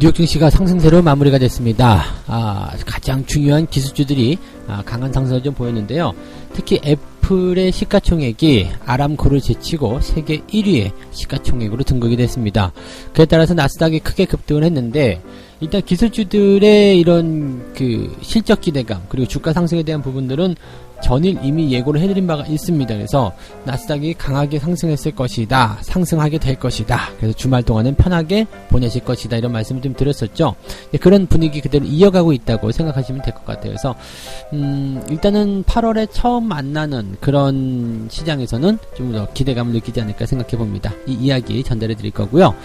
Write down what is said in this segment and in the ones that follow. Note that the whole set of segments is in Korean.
뉴욕 증시가 상승세로 마무리가 됐습니다. 가장 중요한 기술주들이 강한 상승을 좀 보였는데요. 특히 애플의 시가총액이 아람코를 제치고 세계 1위의 시가총액으로 등극이 됐습니다. 그에 따라서 나스닥이 크게 급등을 했는데, 일단 기술주들의 이런 실적 기대감 그리고 주가 상승에 대한 부분들은 전일 이미 예고를 해드린 바가 있습니다. 그래서 나스닥이 강하게 상승했을 것이다, 상승하게 될 것이다, 그래서 주말 동안은 편하게 보내실 것이다, 이런 말씀을 좀 드렸었죠. 그런 분위기 그대로 이어가고 있다고 생각하시면 될 것 같아요. 그래서 일단은 8월에 처음 만나는 그런 시장에서는 좀 더 기대감을 느끼지 않을까 생각해 봅니다. 이 이야기 전달해 드릴 거고요.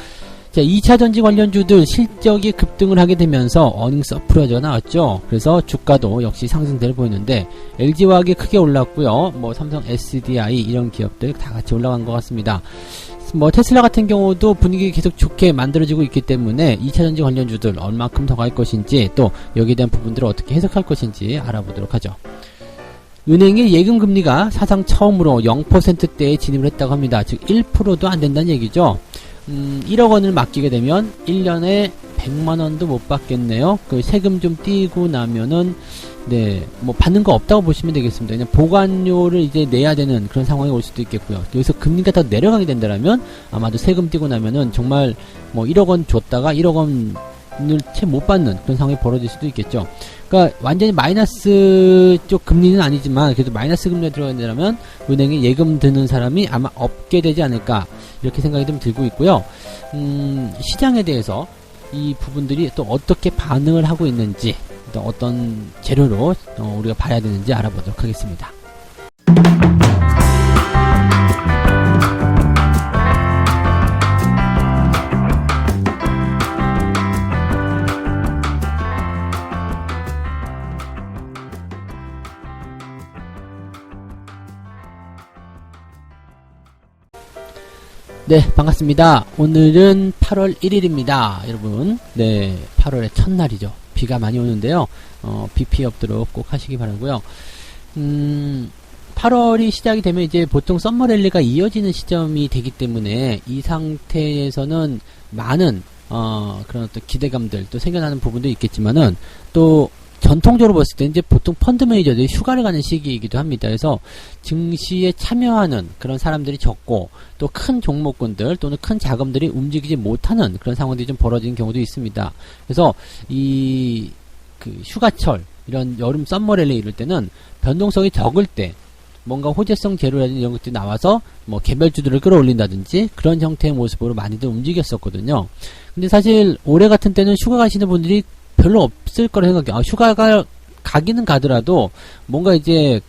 자, 2차전지 관련주들 실적이 급등을 하게 되면서 어닝 서프라이즈가 나왔죠. 그래서 주가도 역시 상승세를 보이는데, LG화학이 크게 올랐고요. 삼성 SDI 이런 기업들 다 같이 올라간 것 같습니다. 테슬라 같은 경우도 분위기 계속 좋게 만들어지고 있기 때문에 2차전지 관련주들 얼마큼 더 갈 것인지, 또 여기에 대한 부분들을 어떻게 해석할 것인지 알아보도록 하죠. 은행의 예금금리가 사상 처음으로 0%대에 진입을 했다고 합니다. 즉 1%도 안 된다는 얘기죠. 1억 원을 맡기게 되면 1년에 100만원도 못 받겠네요. 세금 좀 띄고 나면은, 받는 거 없다고 보시면 되겠습니다. 그냥 보관료를 이제 내야 되는 그런 상황이 올 수도 있겠고요. 여기서 금리가 더 내려가게 된다면, 아마도 세금 띄고 나면은 정말 1억 원 줬다가 1억 원을 채 못 받는 그런 상황이 벌어질 수도 있겠죠. 그러니까 완전히 마이너스 쪽 금리는 아니지만, 그래도 마이너스 금리가 들어간다면 은행에 예금 드는 사람이 아마 없게 되지 않을까, 이렇게 생각이 좀 들고 있고요. 시장에 대해서 이 부분들이 또 어떻게 반응을 하고 있는지, 또 어떤 재료로 우리가 봐야 되는지 알아보도록 하겠습니다. 네, 반갑습니다. 오늘은 8월 1일입니다. 여러분, 8월의 첫날이죠. 비가 많이 오는데요. 비 피해 없도록 꼭 하시기 바라고요. 8월이 시작이 되면 이제 보통 썸머랠리가 이어지는 시점이 되기 때문에 이 상태에서는 많은 그런 어떤 기대감들 또 생겨나는 부분도 있겠지만은, 또 전통적으로 봤을 때 이제 보통 펀드 매니저들이 휴가를 가는 시기이기도 합니다. 그래서 증시에 참여하는 그런 사람들이 적고, 또 큰 종목군들 또는 큰 자금들이 움직이지 못하는 그런 상황들이 좀 벌어지는 경우도 있습니다. 그래서 휴가철, 이런 여름 썸머랠리 이럴 때는 변동성이 적을 때 뭔가 호재성 재료라든지 이런 것들이 나와서 개별주들을 끌어올린다든지 그런 형태의 모습으로 많이들 움직였었거든요. 근데 사실 올해 같은 때는 휴가 가시는 분들이 별로 없을 거라 생각해요. 휴가가 가기는 가더라도 뭔가 이제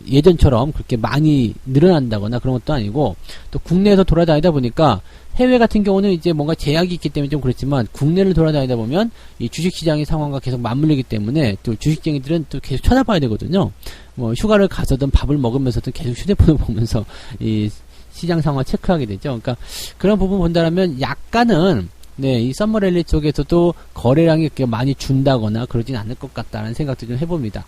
예전처럼 그렇게 많이 늘어난다거나 그런 것도 아니고, 또 국내에서 돌아다니다 보니까 해외 같은 경우는 이제 뭔가 제약이 있기 때문에 좀 그렇지만, 국내를 돌아다니다 보면 이 주식시장의 상황과 계속 맞물리기 때문에 또 주식쟁이들은 또 계속 쳐다봐야 되거든요. 휴가를 가서든 밥을 먹으면서든 계속 휴대폰을 보면서 이 시장 상황을 체크하게 되죠. 그러니까 그런 부분 본다라면 약간은 이 썸머랠리 쪽에서도 거래량이 그렇게 많이 준다거나 그러진 않을 것 같다는 생각도 좀 해봅니다.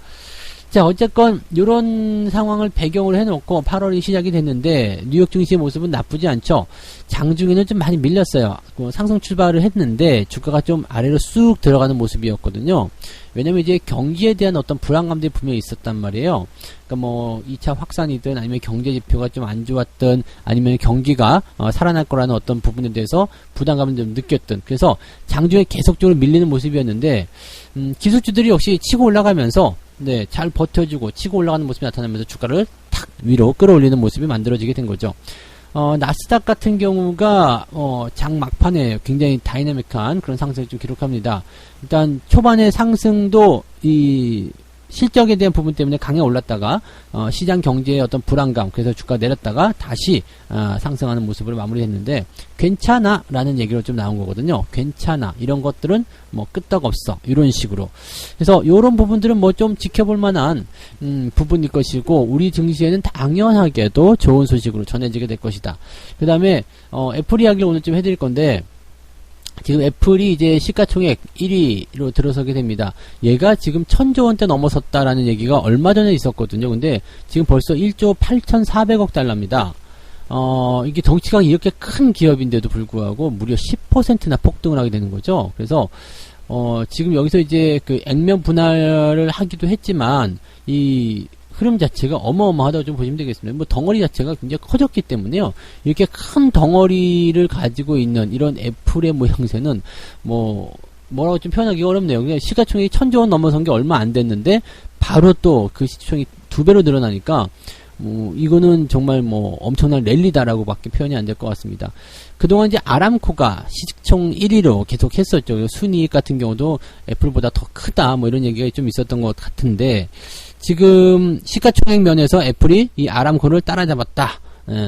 자, 어쨌건 요런 상황을 배경으로 해놓고 8월이 시작이 됐는데, 뉴욕 증시의 모습은 나쁘지 않죠. 장중에는 좀 많이 밀렸어요. 상승 출발을 했는데 주가가 좀 아래로 쑥 들어가는 모습이었거든요. 왜냐면 이제 경기에 대한 어떤 불안감들이 분명히 있었단 말이에요. 그러니까 2차 확산이든, 아니면 경제 지표가 좀 안 좋았든, 아니면 경기가 살아날 거라는 어떤 부분에 대해서 부담감을 좀 느꼈든, 그래서 장중에 계속적으로 밀리는 모습이었는데, 기술주들이 역시 치고 올라가면서 잘 버텨주고 치고 올라가는 모습이 나타나면서 주가를 탁 위로 끌어올리는 모습이 만들어지게 된 거죠. 나스닥 같은 경우가 장 막판에 굉장히 다이내믹한 그런 상승을 좀 기록합니다. 일단 초반의 상승도 이 실적에 대한 부분 때문에 강해 올랐다가 시장 경제의 어떤 불안감, 그래서 주가 내렸다가 다시 상승하는 모습으로 마무리했는데, 괜찮아 라는 얘기로 좀 나온 거거든요. 괜찮아, 이런 것들은 끄떡없어, 이런 식으로. 그래서 이런 부분들은 좀 지켜볼 만한 부분일 것이고, 우리 증시에는 당연하게도 좋은 소식으로 전해지게 될 것이다. 그 다음에 애플 이야기를 오늘 좀 해드릴 건데, 지금 애플이 이제 시가총액 1위로 들어서게 됩니다. 얘가 지금 1000조 원대 넘어섰다라는 얘기가 얼마 전에 있었거든요. 근데 지금 벌써 1조 8400억 달러입니다. 이게 덩치가 이렇게 큰 기업인데도 불구하고 무려 10%나 폭등을 하게 되는 거죠. 그래서 지금 여기서 이제 그 액면 분할을 하기도 했지만 이 흐름 자체가 어마어마하다고 좀 보시면 되겠습니다. 뭐 덩어리 자체가 굉장히 커졌기 때문에요. 이렇게 큰 덩어리를 가지고 있는 이런 애플의 뭐 형세는 뭐라고 좀 표현하기 어렵네요. 그냥 시가총액이 1000조 원 넘어선 게 얼마 안 됐는데 바로 또 그 시총이 2배로 늘어나니까 이거는 정말 엄청난 랠리다라고 밖에 표현이 안 될 것 같습니다. 그동안 이제 아람코가 시총 1위로 계속 했었죠. 순이익 같은 경우도 애플보다 더 크다 이런 얘기가 좀 있었던 것 같은데 지금 시가총액 면에서 애플이 이 아람코를 따라잡았다.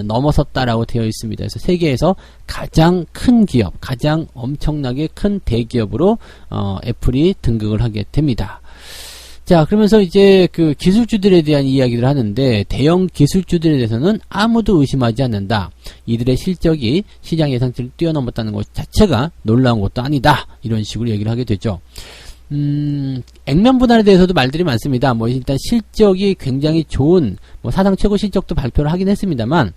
넘어섰다라고 되어 있습니다. 그래서 세계에서 가장 큰 기업, 가장 엄청나게 큰 대기업으로 애플이 등극을 하게 됩니다. 자, 그러면서 이제 그 기술주들에 대한 이야기를 하는데 대형 기술주들에 대해서는 아무도 의심하지 않는다. 이들의 실적이 시장 예상치를 뛰어넘었다는 것 자체가 놀라운 것도 아니다. 이런 식으로 얘기를 하게 되죠. 액면 분할에 대해서도 말들이 많습니다. 일단 실적이 굉장히 좋은, 사상 최고 실적도 발표를 하긴 했습니다만,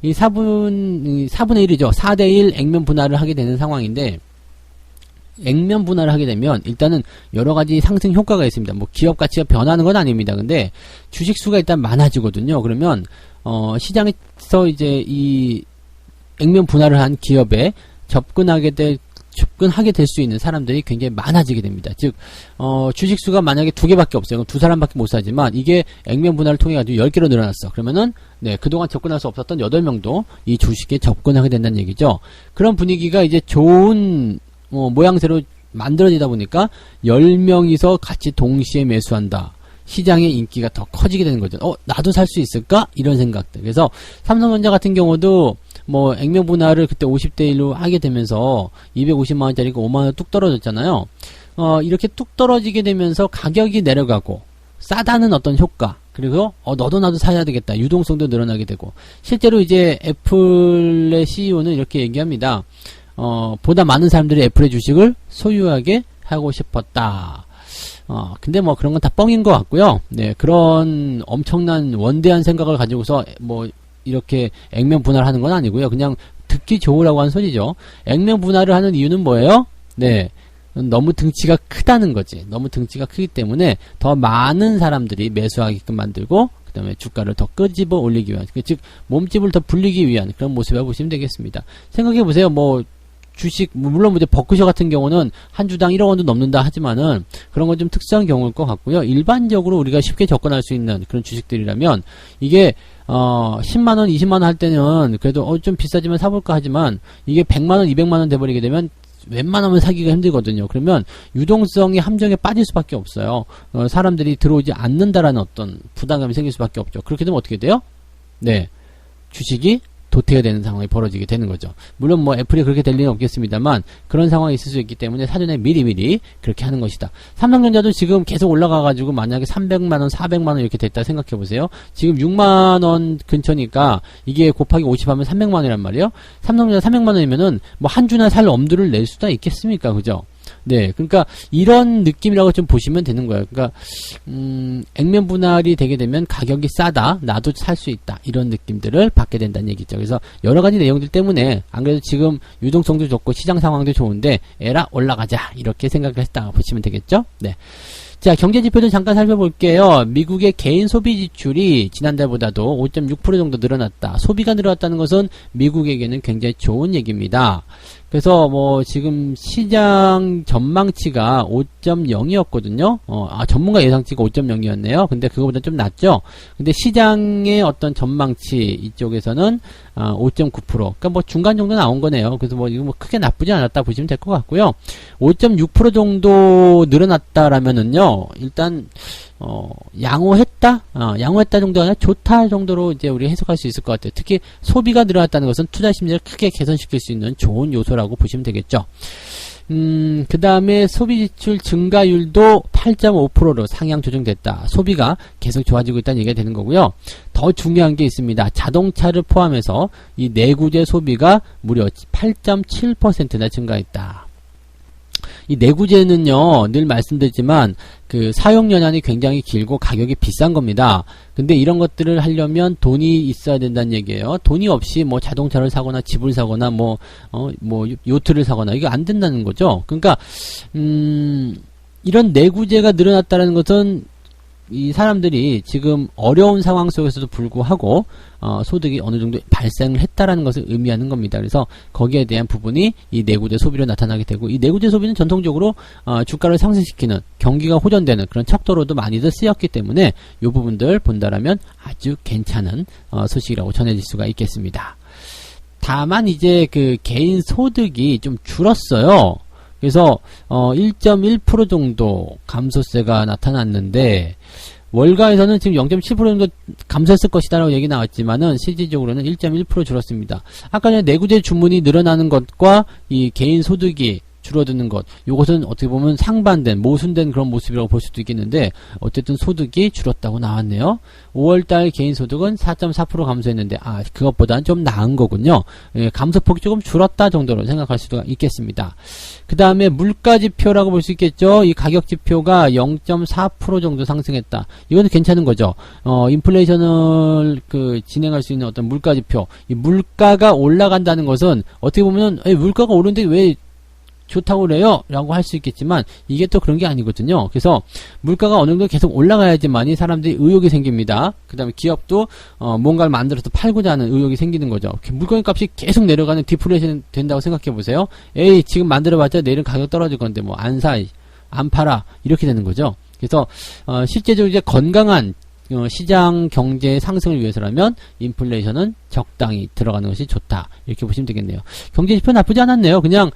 이 4분의 1이죠. 4대1 액면 분할을 하게 되는 상황인데, 액면 분할을 하게 되면, 일단은 여러 가지 상승 효과가 있습니다. 기업 가치가 변하는 건 아닙니다. 근데, 주식수가 일단 많아지거든요. 그러면, 시장에서 이제 이 액면 분할을 한 기업에 접근하게 될 수 있는 사람들이 굉장히 많아지게 됩니다. 즉, 주식수가 만약에 2개밖에 없어요. 그럼 2사람밖에 못 사지만, 이게 액면 분할을 통해 가지고 10개로 늘어났어. 그러면은, 그동안 접근할 수 없었던 8명도 이 주식에 접근하게 된다는 얘기죠. 그런 분위기가 이제 좋은, 모양새로 만들어지다 보니까, 10명이서 같이 동시에 매수한다. 시장의 인기가 더 커지게 되는 거죠. 나도 살 수 있을까? 이런 생각들. 그래서, 삼성전자 같은 경우도, 액면 분할을 그때 50대 1로 하게 되면서 250만원짜리가 5만원 뚝 떨어졌잖아요. 이렇게 뚝 떨어지게 되면서 가격이 내려가고 싸다는 어떤 효과, 그리고 너도 나도 사야 되겠다. 유동성도 늘어나게 되고, 실제로 이제 애플의 CEO는 이렇게 얘기합니다. 보다 많은 사람들이 애플의 주식을 소유하게 하고 싶었다. 근데 그런 건 다 뻥인 것 같고요. 네, 그런 엄청난 원대한 생각을 가지고서 이렇게 액면 분할하는 건 아니고요. 그냥 듣기 좋으라고 하는 소리죠. 액면 분할을 하는 이유는 뭐예요? 네, 너무 등치가 크다는 거지. 너무 등치가 크기 때문에 더 많은 사람들이 매수하게끔 만들고 그 다음에 주가를 더 끄집어 올리기 위한, 즉 몸집을 더 불리기 위한 그런 모습이라고 보시면 되겠습니다. 생각해보세요. 주식, 물론 이제 버크셔 같은 경우는 한 주당 1억 원도 넘는다 하지만은 그런 건 좀 특수한 경우일 것 같고요. 일반적으로 우리가 쉽게 접근할 수 있는 그런 주식들이라면 이게 10만원, 20만원 할 때는 그래도 좀 비싸지만 사볼까 하지만 이게 100만원, 200만원 돼버리게 되면 웬만하면 사기가 힘들거든요. 그러면 유동성이 함정에 빠질 수밖에 없어요. 사람들이 들어오지 않는다라는 어떤 부담감이 생길 수밖에 없죠. 그렇게 되면 어떻게 돼요? 네, 주식이 도태가 되는 상황이 벌어지게 되는 거죠. 물론 애플이 그렇게 될 리는 없겠습니다만 그런 상황이 있을 수 있기 때문에 사전에 미리미리 그렇게 하는 것이다. 삼성전자도 지금 계속 올라가가지고 만약에 300만원, 400만원 이렇게 됐다 생각해보세요. 지금 6만원 근처니까 이게 곱하기 50하면 300만원이란 말이에요. 삼성전자 300만원이면은 한 주나 살 엄두를 낼 수가 있겠습니까? 그죠? 네, 그러니까 이런 느낌이라고 좀 보시면 되는 거예요. 그러니까 액면 분할이 되게 되면 가격이 싸다, 나도 살 수 있다, 이런 느낌들을 받게 된다는 얘기죠. 그래서 여러 가지 내용들 때문에 안 그래도 지금 유동성도 좋고 시장 상황도 좋은데 에라 올라가자 이렇게 생각을 했다 보시면 되겠죠. 네. 자, 경제지표도 잠깐 살펴볼게요. 미국의 개인 소비 지출이 지난달보다도 5.6% 정도 늘어났다. 소비가 늘어났다는 것은 미국에게는 굉장히 좋은 얘기입니다. 그래서 지금 시장 전망치가 5.0이었거든요. 전문가 예상치가 5.0이었네요. 근데 그거보다 좀 낮죠. 근데 시장의 어떤 전망치 이쪽에서는 5.9%. 그러니까 중간 정도 나온 거네요. 그래서 이거 크게 나쁘지 않았다 보시면 될 것 같고요. 5.6% 정도 늘어났다라면은요. 일단 양호했다? 양호했다 정도가 아니라 좋다 정도로 이제 우리 해석할 수 있을 것 같아요. 특히 소비가 늘어났다는 것은 투자 심리를 크게 개선시킬 수 있는 좋은 요소라고 보시면 되겠죠. 그 다음에 소비 지출 증가율도 8.5%로 상향 조정됐다. 소비가 계속 좋아지고 있다는 얘기가 되는 거고요. 더 중요한 게 있습니다. 자동차를 포함해서 이 내구재 소비가 무려 8.7%나 증가했다. 이 내구재는요, 늘 말씀드리지만, 그 사용연한이 굉장히 길고 가격이 비싼 겁니다. 근데 이런 것들을 하려면 돈이 있어야 된다는 얘기예요. 돈이 없이 뭐 자동차를 사거나 집을 사거나 뭐 요트를 사거나 이게 안 된다는 거죠. 그러니까, 이런 내구재가 늘어났다는 것은 이 사람들이 지금 어려운 상황 속에서도 불구하고 소득이 어느 정도 발생을 했다라는 것을 의미하는 겁니다. 그래서 거기에 대한 부분이 이 내구재 소비로 나타나게 되고, 이 내구재 소비는 전통적으로 주가를 상승시키는, 경기가 호전되는 그런 척도로도 많이들 쓰였기 때문에 이 부분들 본다라면 아주 괜찮은 소식이라고 전해질 수가 있겠습니다. 다만 이제 그 개인 소득이 좀 줄었어요. 그래서 1.1% 정도 감소세가 나타났는데, 월가에서는 지금 0.7% 정도 감소했을 것이다라고 얘기 나왔지만은 실질적으로는 1.1% 줄었습니다. 아까 전에 내구재 주문이 늘어나는 것과 이 개인 소득이 줄어드는 것, 이것은 어떻게 보면 상반된, 모순된 그런 모습이라고 볼 수도 있겠는데, 어쨌든 소득이 줄었다고 나왔네요. 5월달 개인 소득은 4.4% 감소했는데, 그것보다는 좀 나은 거군요. 감소폭이 조금 줄었다 정도로 생각할 수도 있겠습니다. 그 다음에 물가지표라고 볼 수 있겠죠. 이 가격지표가 0.4% 정도 상승했다. 이거는 괜찮은 거죠. 인플레이션을 진행할 수 있는 어떤 물가지표, 이 물가가 올라간다는 것은 어떻게 보면 물가가 오르는데 왜 좋다고 그래요? 라고 할 수 있겠지만, 이게 또 그런 게 아니거든요. 그래서 물가가 어느 정도 계속 올라가야지만이 사람들이 의욕이 생깁니다. 그 다음에 기업도 뭔가를 만들어서 팔고자 하는 의욕이 생기는 거죠. 물건 값이 계속 내려가는 디플레이션 된다고 생각해 보세요. 에이, 지금 만들어봤자 내일은 가격 떨어질 건데 뭐 안 사, 안 팔아, 이렇게 되는 거죠. 그래서 실제적으로 이제 건강한 시장 경제의 상승을 위해서라면 인플레이션은 적당히 들어가는 것이 좋다, 이렇게 보시면 되겠네요. 경제지표 나쁘지 않았네요. 그냥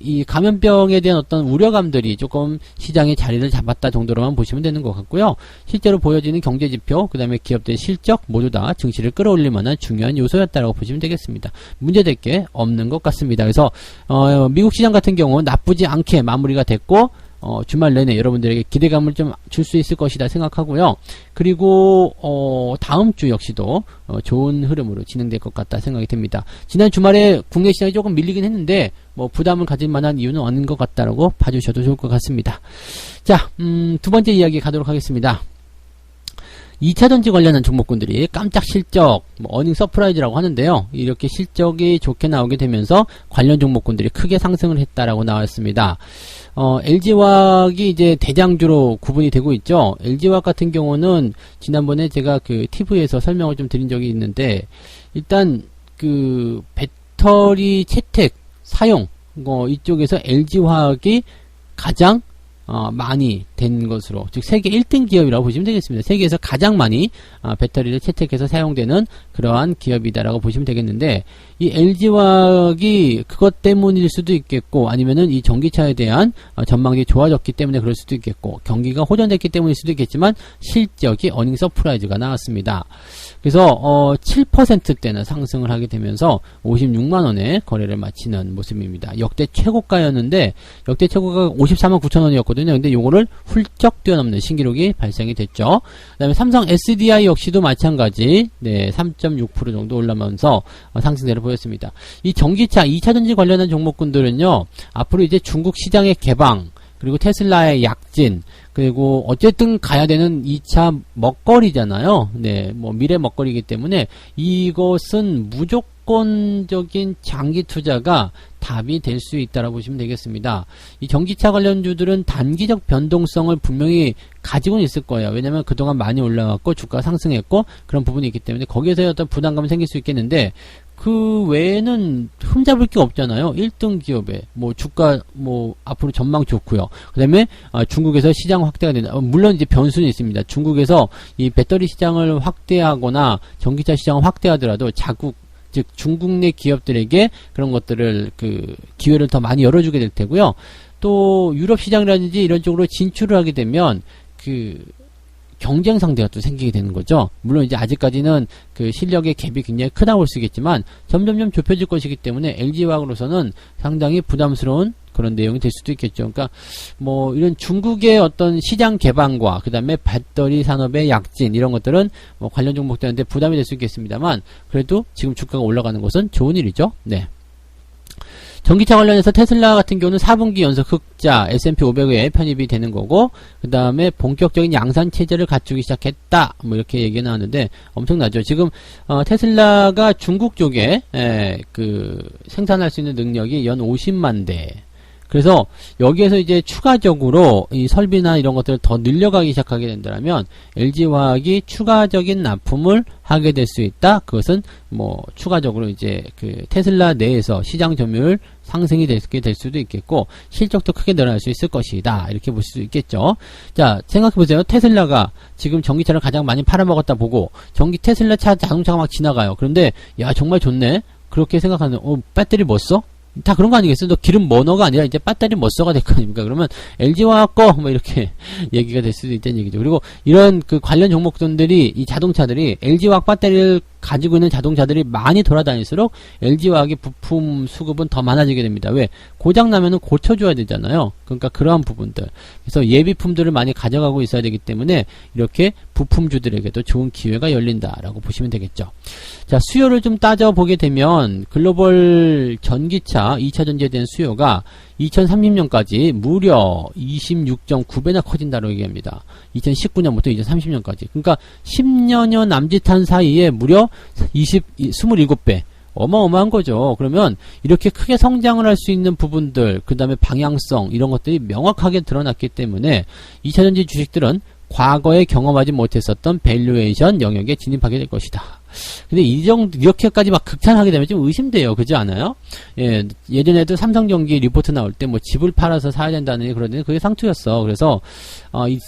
이 감염병에 대한 어떤 우려감들이 조금 시장에 자리를 잡았다 정도로만 보시면 되는 것 같고요. 실제로 보여지는 경제지표, 그 다음에 기업들의 실적 모두 다 증시를 끌어올릴 만한 중요한 요소였다라고 보시면 되겠습니다. 문제될 게 없는 것 같습니다. 그래서 미국 시장 같은 경우 나쁘지 않게 마무리가 됐고, 주말 내내 여러분들에게 기대감을 좀 줄 수 있을 것이다 생각하고요. 그리고 다음 주 역시도 좋은 흐름으로 진행될 것 같다 생각이 듭니다. 지난 주말에 국내 시장이 조금 밀리긴 했는데 뭐 부담을 가질 만한 이유는 없는 것 같다라고 봐주셔도 좋을 것 같습니다. 자, 두 번째 이야기 가도록 하겠습니다. 2차전지 관련한 종목군들이 깜짝 실적, 어닝 서프라이즈라고 하는데요. 이렇게 실적이 좋게 나오게 되면서 관련 종목군들이 크게 상승을 했다라고 나왔습니다. LG화학이 이제 대장주로 구분이 되고 있죠. LG화학 같은 경우는 지난번에 제가 그 TV에서 설명을 좀 드린 적이 있는데, 일단 그 배터리 채택 사용 이쪽에서 LG화학이 가장 많이 된 것으로, 즉 세계 1등 기업이라고 보시면 되겠습니다. 세계에서 가장 많이 배터리를 채택해서 사용되는 그러한 기업이다라고 보시면 되겠는데, 이 LG화학이 그것 때문일 수도 있겠고, 아니면은 이 전기차에 대한 전망이 좋아졌기 때문에 그럴 수도 있겠고, 경기가 호전됐기 때문일 수도 있겠지만 실적이 어닝 서프라이즈가 나왔습니다. 그래서 7%대는 상승을 하게 되면서 56만원에 거래를 마치는 모습입니다. 역대 최고가였는데, 역대 최고가가 54만 9천원이었거든요. 근데 요거를 훌쩍 뛰어넘는 신기록이 발생이 됐죠. 그 다음에 삼성 SDI 역시도 마찬가지, 3.6% 정도 올라가면서 상승세를 보였습니다. 이 전기차 2차전지 관련한 종목군들은요, 앞으로 이제 중국 시장의 개방, 그리고 테슬라의 약진, 그리고 어쨌든 가야 되는 2차 먹거리잖아요. 뭐 미래 먹거리이기 때문에 이것은 무조건적인 장기 투자가 답이 될 수 있다라고 보시면 되겠습니다. 이 전기차 관련주들은 단기적 변동성을 분명히 가지고는 있을 거예요. 왜냐면 그동안 많이 올라갔고 주가가 상승했고 그런 부분이 있기 때문에 거기에서 어떤 부담감이 생길 수 있겠는데, 그 외에는 흠잡을 게 없잖아요. 1등 기업에 주가 앞으로 전망 좋고요. 그다음에 중국에서 시장 확대가 된다. 물론 이제 변수는 있습니다. 중국에서 이 배터리 시장을 확대하거나 전기차 시장을 확대하더라도 자국, 즉 중국 내 기업들에게 그런 것들을 기회를 더 많이 열어주게 될 테고요. 또 유럽 시장이라든지 이런 쪽으로 진출을 하게 되면 경쟁 상대가 또 생기게 되는 거죠. 물론 이제 아직까지는 그 실력의 갭이 굉장히 크다고 볼 수 있겠지만 점점점 좁혀질 것이기 때문에 LG화학으로서는 상당히 부담스러운 그런 내용이 될 수도 있겠죠. 그러니까 이런 중국의 어떤 시장 개방과 그 다음에 배터리 산업의 약진, 이런 것들은 관련 종목들한테 부담이 될 수 있겠습니다만, 그래도 지금 주가가 올라가는 것은 좋은 일이죠. 네. 전기차 관련해서 테슬라 같은 경우는 4분기 연속 흑자 S&P 500에 편입이 되는 거고, 그 다음에 본격적인 양산 체제를 갖추기 시작했다. 뭐 이렇게 얘기가 나왔는데 엄청나죠. 지금 테슬라가 중국 쪽에 생산할 수 있는 능력이 연 50만 대. 그래서 여기에서 이제 추가적으로 이 설비나 이런 것들을 더 늘려가기 시작하게 된다면 LG화학이 추가적인 납품을 하게 될 수 있다. 그것은 뭐 추가적으로 이제 그 테슬라 내에서 시장 점유율 상승이 될 수도 있겠고, 실적도 크게 늘어날 수 있을 것이다. 이렇게 볼 수 있겠죠. 자, 생각해보세요. 테슬라가 지금 전기차를 가장 많이 팔아먹었다 보고 테슬라 자동차가 막 지나가요. 그런데 야 정말 좋네. 그렇게 생각하는 배터리 뭐 써? 다 그런 거 아니겠어요? 너 기름 뭐 넣어가 아니라 이제 배터리 뭐 써가 될 거 아닙니까? 그러면 LG화학 거 뭐 이렇게 얘기가 될 수도 있다는 얘기죠. 그리고 이런 그 관련 종목들이 이 자동차들이 LG화학 배터리를 가지고 있는 자동차들이 많이 돌아다닐수록 LG화학의 부품 수급은 더 많아지게 됩니다. 왜? 고장 나면은 고쳐줘야 되잖아요. 그러니까 그러한 부분들. 그래서 예비품들을 많이 가져가고 있어야 되기 때문에 이렇게 부품주들에게도 좋은 기회가 열린다라고 보시면 되겠죠. 자, 수요를 좀 따져보게 되면 글로벌 전기차 2차 전지에 대한 수요가 2030년까지 무려 26.9배나 커진다고 얘기합니다. 2019년부터 2030년까지. 그러니까 10년여 남짓한 사이에 무려 27배. 어마어마한 거죠. 그러면 이렇게 크게 성장을 할 수 있는 부분들, 그 다음에 방향성, 이런 것들이 명확하게 드러났기 때문에 2차전지 주식들은 과거에 경험하지 못했었던 밸류에이션 영역에 진입하게 될 것이다. 근데 이렇게까지 막 극찬하게 되면 좀 의심돼요. 그렇지 않아요? 예, 예전에도 삼성전기 리포트 나올 때 뭐 집을 팔아서 사야 된다는 그러더니 그게 상투였어. 그래서,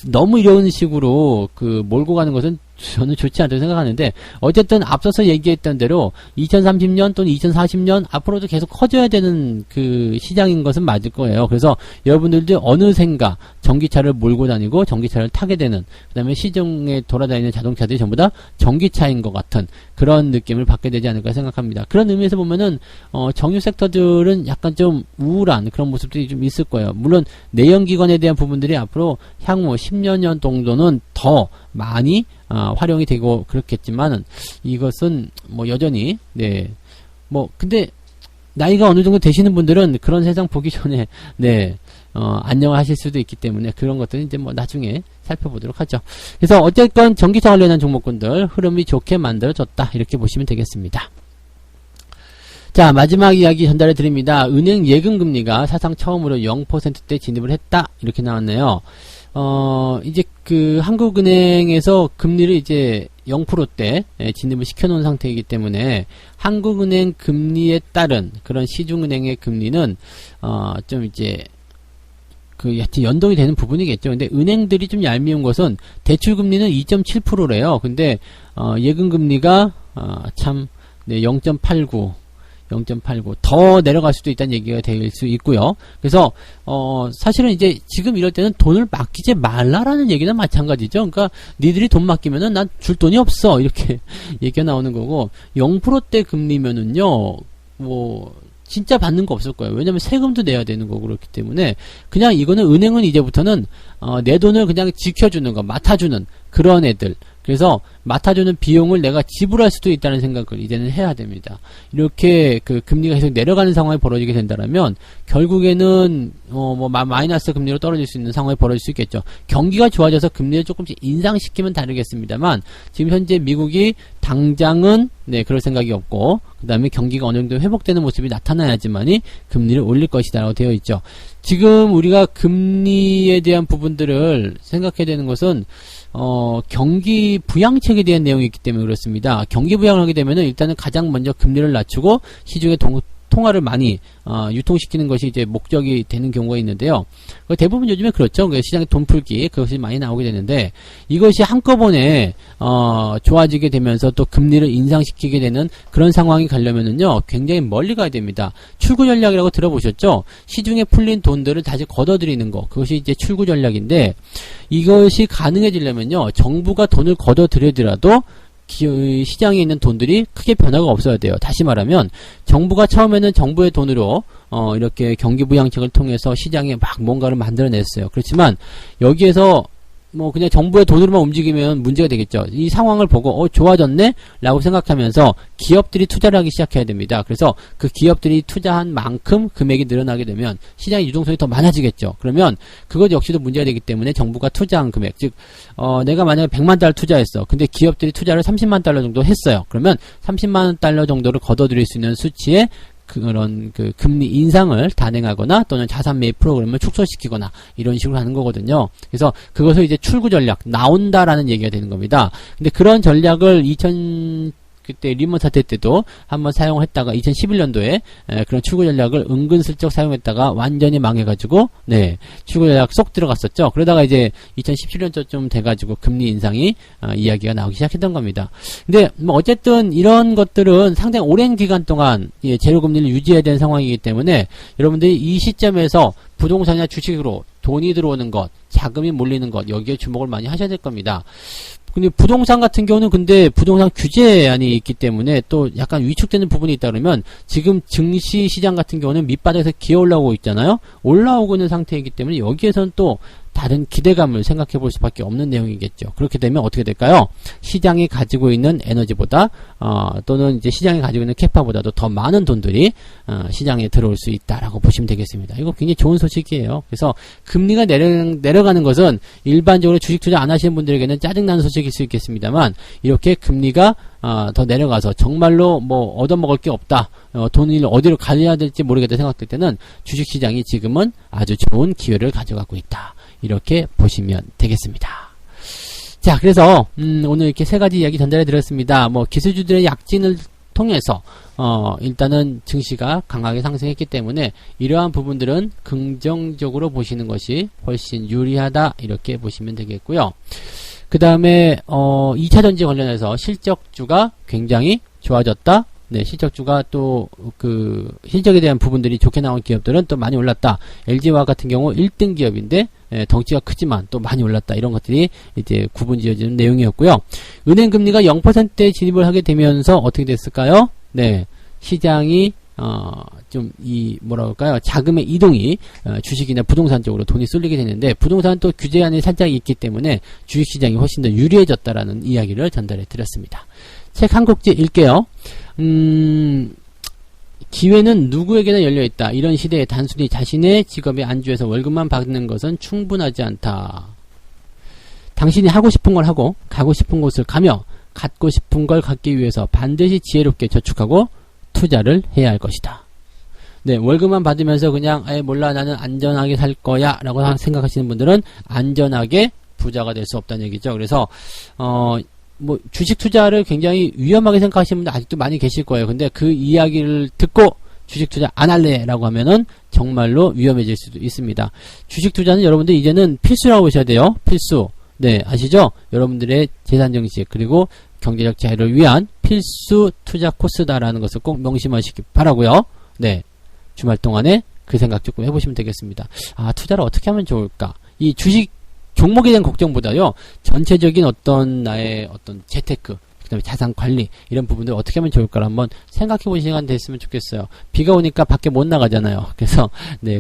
너무 이런 식으로 몰고 가는 것은 저는 좋지 않다고 생각하는데, 어쨌든 앞서서 얘기했던 대로 2030년 또는 2040년 앞으로도 계속 커져야 되는 시장인 것은 맞을 거예요. 그래서 여러분들도 어느샌가 전기차를 몰고 다니고 전기차를 타게 되는, 그 다음에 시중에 돌아다니는 자동차들이 전부 다 전기차인 것 같은 그런 느낌을 받게 되지 않을까 생각합니다. 그런 의미에서 보면은 정유 섹터들은 약간 좀 우울한 그런 모습들이 좀 있을 거예요. 물론 내연기관에 대한 부분들이 앞으로 향후 10년 정도는 더 많이 활용이 되고 그렇겠지만은 이것은 뭐 여전히 근데 나이가 어느 정도 되시는 분들은 그런 세상 보기 전에 안녕을 하실 수도 있기 때문에 그런 것들은 이제 뭐 나중에 살펴보도록 하죠. 그래서 어쨌건 전기차 관련한 종목군들 흐름이 좋게 만들어졌다, 이렇게 보시면 되겠습니다. 자, 마지막 이야기 전달해 드립니다. 은행 예금금리가 사상 처음으로 0%대 진입을 했다, 이렇게 나왔네요. 이제 한국은행에서 금리를 이제 0%대 진입을 시켜놓은 상태이기 때문에 한국은행 금리에 따른 그런 시중은행의 금리는 좀 이제 여튼 연동이 되는 부분이겠죠. 근데 은행들이 좀 얄미운 것은 대출금리는 2.7%래요. 근데 예금금리가 0.89 더 내려갈 수도 있다는 얘기가 될 수 있고요. 그래서 사실은 이제 지금 이럴 때는 돈을 맡기지 말라라는 얘기는 마찬가지죠. 그러니까 니들이 돈 맡기면은 난 줄 돈이 없어, 이렇게 얘기가 나오는 거고, 0%대 금리면은요 진짜 받는 거 없을 거예요. 왜냐면 세금도 내야 되는 거고, 그렇기 때문에 그냥 이거는 은행은 이제부터는 내 돈을 그냥 지켜주는 거, 맡아주는 그런 애들. 그래서 맡아주는 비용을 내가 지불할 수도 있다는 생각을 이제는 해야 됩니다. 이렇게 금리가 계속 내려가는 상황이 벌어지게 된다면 결국에는 마이너스 금리로 떨어질 수 있는 상황이 벌어질 수 있겠죠. 경기가 좋아져서 금리를 조금씩 인상시키면 다르겠습니다만 지금 현재 미국이 당장은 그럴 생각이 없고, 그 다음에 경기가 어느 정도 회복되는 모습이 나타나야지만이 금리를 올릴 것이다라고 되어 있죠. 지금 우리가 금리에 대한 부분들을 생각해야 되는 것은 경기 부양책에 대한 내용이 있기 때문에 그렇습니다. 경기 부양을 하게 되면은 일단은 가장 먼저 금리를 낮추고 시중에 통화를 많이 유통시키는 것이 이제 목적이 되는 경우가 있는데요. 대부분 요즘에 그렇죠. 시장에 돈 풀기, 그것이 많이 나오게 되는데 이것이 한꺼번에 좋아지게 되면서 또 금리를 인상시키게 되는 그런 상황이 가려면은요 굉장히 멀리 가야 됩니다. 출구 전략이라고 들어보셨죠? 시중에 풀린 돈들을 다시 걷어들이는 거, 그것이 이제 출구 전략인데, 이것이 가능해지려면요 정부가 돈을 걷어들이더라도 시장에 있는 돈들이 크게 변화가 없어야 돼요. 다시 말하면 정부가 처음에는 정부의 돈으로 이렇게 경기부양책을 통해서 시장에 막 뭔가를 만들어냈어요. 그렇지만 여기에서 뭐 그냥 정부의 돈으로만 움직이면 문제가 되겠죠. 이 상황을 보고 좋아졌네? 라고 생각하면서 기업들이 투자를 하기 시작해야 됩니다. 그래서 그 기업들이 투자한 만큼 금액이 늘어나게 되면 시장의 유동성이 더 많아지겠죠. 그러면 그것 역시도 문제가 되기 때문에 정부가 투자한 금액, 즉 내가 만약에 100만 달러 투자했어. 근데 기업들이 투자를 30만 달러 정도 했어요. 그러면 30만 달러 정도를 걷어들일 수 있는 수치의 그런 그 금리 인상을 단행하거나 또는 자산 매입 프로그램을 축소시키거나 이런 식으로 하는 거거든요. 그래서 그것을 이제 출구 전략 나온다라는 얘기가 되는 겁니다. 근데 그런 전략을 그때 리먼 사태 때도 한번 사용했다가 2011년도에 그런 출구 전략을 은근슬쩍 사용했다가 완전히 망해가지고 출구 전략 쏙 들어갔었죠. 그러다가 이제 2017년쯤 돼가지고 금리 인상이 이야기가 나오기 시작했던 겁니다. 근데 뭐 어쨌든 이런 것들은 상당히 오랜 기간 동안 제로 금리를 유지해야 되는 상황이기 때문에 여러분들이 이 시점에서 부동산이나 주식으로 돈이 들어오는 것, 자금이 몰리는 것, 여기에 주목을 많이 하셔야 될 겁니다. 근데 부동산 같은 경우는 근데 부동산 규제안이 있기 때문에 또 약간 위축되는 부분이 있다 그러면 지금 증시 시장 같은 경우는 밑바닥에서 기어 올라오고 있잖아요. 올라오고 있는 상태이기 때문에 여기에서는 또 다른 기대감을 생각해 볼 수밖에 없는 내용이겠죠. 그렇게 되면 어떻게 될까요? 시장이 가지고 있는 에너지보다 또는 이제 시장이 가지고 있는 캐파보다도 더 많은 돈들이 시장에 들어올 수 있다라고 보시면 되겠습니다. 이거 굉장히 좋은 소식이에요. 그래서 금리가 내려가는 것은 일반적으로 주식 투자 안 하시는 분들에게는 짜증나는 소식일 수 있겠습니다만 이렇게 금리가 더 내려가서 정말로 뭐 얻어먹을 게 없다. 돈을 어디로 가야 될지 모르겠다 생각될 때는 주식시장이 지금은 아주 좋은 기회를 가져가고 있다. 이렇게 보시면 되겠습니다. 자, 그래서 오늘 이렇게 세 가지 이야기 전달해 드렸습니다. 뭐 기술주들의 약진을 통해서 일단은 증시가 강하게 상승했기 때문에 이러한 부분들은 긍정적으로 보시는 것이 훨씬 유리하다 이렇게 보시면 되겠고요. 그 다음에 2차전지 관련해서 실적주가 굉장히 좋아졌다. 실적주가 또 실적에 대한 부분들이 좋게 나온 기업들은 또 많이 올랐다. LG화 같은 경우 1등 기업인데 덩치가 크지만 또 많이 올랐다. 이런 것들이 이제 구분 지어지는 내용이었고요. 은행 금리가 0%에 진입을 하게 되면서 어떻게 됐을까요? 시장이 뭐라고 할까요? 자금의 이동이 주식이나 부동산 쪽으로 돈이 쏠리게 되는데 부동산은 또 규제안이 살짝 있기 때문에 주식시장이 훨씬 더 유리해졌다라는 이야기를 전달해 드렸습니다. 책 한 곡지 읽게요. 기회는 누구에게나 열려있다. 이런 시대에 단순히 자신의 직업에 안주해서 월급만 받는 것은 충분하지 않다. 당신이 하고 싶은 걸 하고 가고 싶은 곳을 가며 갖고 싶은 걸 갖기 위해서 반드시 지혜롭게 저축하고 투자를 해야 할 것이다. 월급만 받으면서 그냥 몰라 나는 안전하게 살 거야 라고 생각하시는 분들은 안전하게 부자가 될 수 없다는 얘기죠. 그래서 뭐 주식 투자를 굉장히 위험하게 생각하시는 분들 아직도 많이 계실 거예요. 근데 그 이야기를 듣고 주식 투자 안 할래 라고 하면은 정말로 위험해질 수도 있습니다. 주식 투자는 여러분들 이제는 필수라고 보셔야 돼요. 필수. 아시죠? 여러분들의 재산 정식 그리고 경제적 자유를 위한 필수 투자 코스다라는 것을 꼭 명심하시기 바라고요. 주말 동안에 그 생각 조금 해보시면 되겠습니다. 투자를 어떻게 하면 좋을까? 이 주식 종목에 대한 걱정보다요, 전체적인 나의 재테크, 그 다음에 자산 관리, 이런 부분들 어떻게 하면 좋을까를 한번 생각해 보시는 시간 됐으면 좋겠어요. 비가 오니까 밖에 못 나가잖아요. 그래서,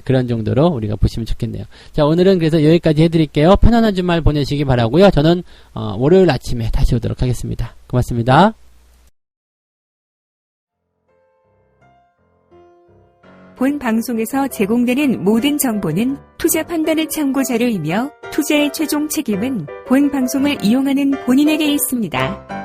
그런 정도로 우리가 보시면 좋겠네요. 자, 오늘은 그래서 여기까지 해드릴게요. 편안한 주말 보내시기 바라고요. 저는, 월요일 아침에 다시 오도록 하겠습니다. 고맙습니다. 본 방송에서 제공되는 모든 정보는 투자 판단의 참고 자료이며 투자의 최종 책임은 본 방송을 이용하는 본인에게 있습니다.